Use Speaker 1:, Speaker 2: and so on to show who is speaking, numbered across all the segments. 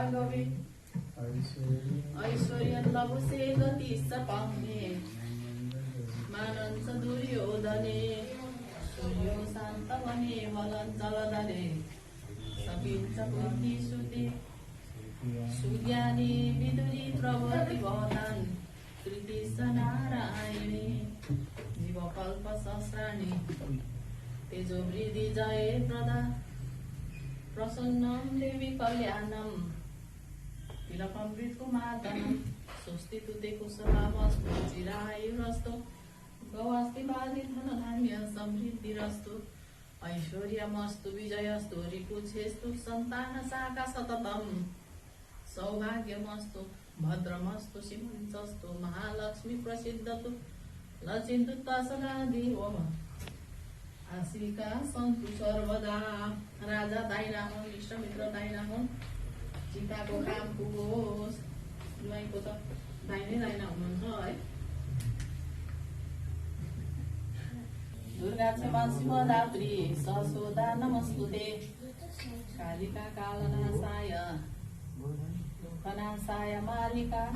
Speaker 1: राघवे ऐश्वर्य लभुसे गति पाउने मानन्छ दुर्योधने सूर्यो शान्त भने मलन चलदले सकिन्छ बुद्धि सुते सुज्ञानी विदुरी प्रवृत्ति भवतान् कृति नारायणी जीवकल्प सहस्राणि तेजो वृद्धि जय प्रदा प्रसन्नं देवी कल्याणं तिलकमृत कुमार्दनं स्वस्ति तुते कुशलामस्तु चिरायुरस्तु गवास्ति बाधि धनधान्य समृद्धिरस्तु ऐश्वर्यमस्तु विजयस्तु रिपुच्छेस्तु सन्तान साका सततं सौभाग्यमस्तु भद्रमस्तु सीमन्तस्तु महालक्ष्मी प्रसिद्धतु लचिन्तु सदा देव आशिका सन्तु सर्वदा राजा दाइना हुन् इष्टमित्र दाइना हुन् चिताको काम पुगोस् ज्वाइँको त दाइनै दाइना हुनुहुन्छ है दुर्गा क्षमा शिवदात्री ससोदा नमस्तुते कालिका कालनाशाय दुःखनाशाय मालिका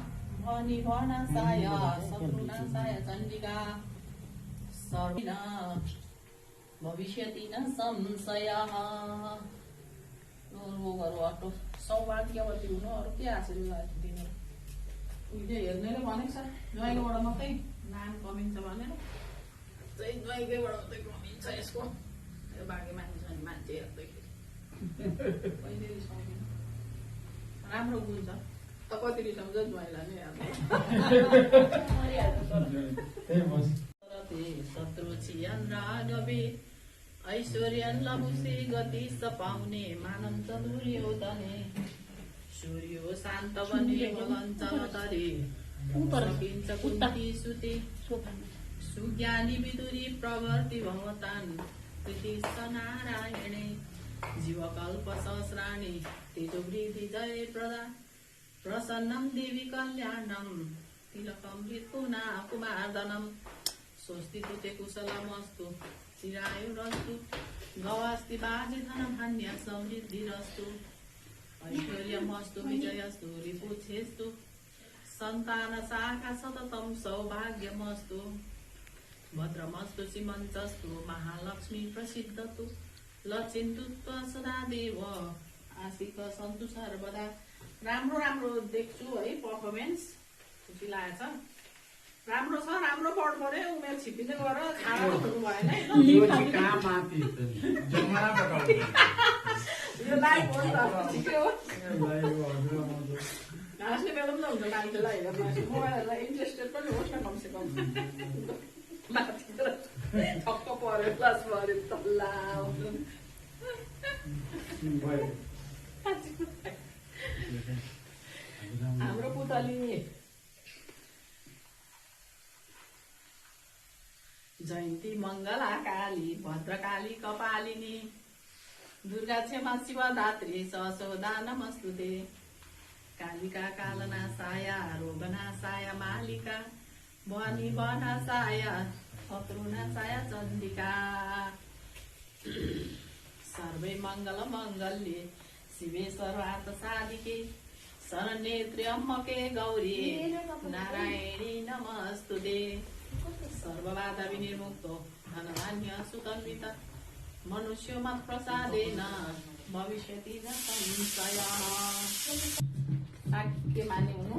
Speaker 1: भनिभनाशाय शत्रुनाशाय चण्डिका सर्विन भविष्यति न संशयः रोगहरू हटो सौभाग्यवती हुनु अरू के आशीर्वाद दिने उहिले हेर्नेले भनेको छ ज्वाइँकोबाट मात्रै नाम कमिन्छ भनेर चाहिँ ज्वाइँकैबाट मात्रै कमिन्छ यसको यो बाँकी मान्छे छ नि मान्छे हेर्दैखेरि कहिले रिसाउँदैन राम्रो गुण छ त कति रिसाउँछ ज्वाइँलाई नै शत्रु छियन राघवे ऐश्वर्य लभुसे गति पाउने मानन्द दुर्योधने सूर्यो शान्त बने मलन चलतरे सकिन्छ कुन्ती सुते सुज्ञानी विदुरी प्रवर्ति भवतान् कृति नारायणे जीवकल्प सहस्राणि तेजो वृद्धि जय प्रदा प्रसन्नं देवी कल्याणं तिलकमृत कुमार्दनं स्वस्ति तुते कुशलमस्तु चिरायुरस्तु गवास्ति बाजे धनधान्य समृद्धिरस्तु ऐश्वर्यमस्तु विजयस्तु रिपुच्छेस्तु सन्तान साका सततं सौभाग्यमस्तु भद्रमस्तु सीमन्तस्तु महालक्ष्मी प्रसिद्धतु लचिन्तु सदा देव आशिक सन्तु सर्वदा राम्रो राम्रो देख्छु है पर्फर्मेन्स खुसी लागेको छ राम्रो छ राम्रो पढ्नु पर्यो उमेर छिपिँदै गएर खाना हुनु भएन यो लाइफ हो त ठिकै हो हाँस्ने बेला पनि त हुन्छ मान्छेलाई हेरेर मोबाइलहरूलाई इन्ट्रेस्टेड पनि होस् न कमसेकम ठक्क पऱ्यो क्लास पऱ्यो तल्ला हाम्रो पुतली जयन्ती मङ्गला काली भद्रकाली कपालिनी दुर्गा क्षमा शिवदात्री ससोदा नमस्तुते कालिका कालनाशाय रोगनाशाय मालिका भनिभनाशाय शत्रुनाशाय चण्डिका सर्वै मङ्गल मङ्गल्ये शिवे सर्वार्थ साधिके शरण्ये त्र्यम्बके गौरी नारायणी नमस्तुते सर्वबाधा विनिर्मुक्तो धनधान्य सुकल्पित मनुष्यो मत प्रसादेन भविष्यति न संशयः के माने हुनु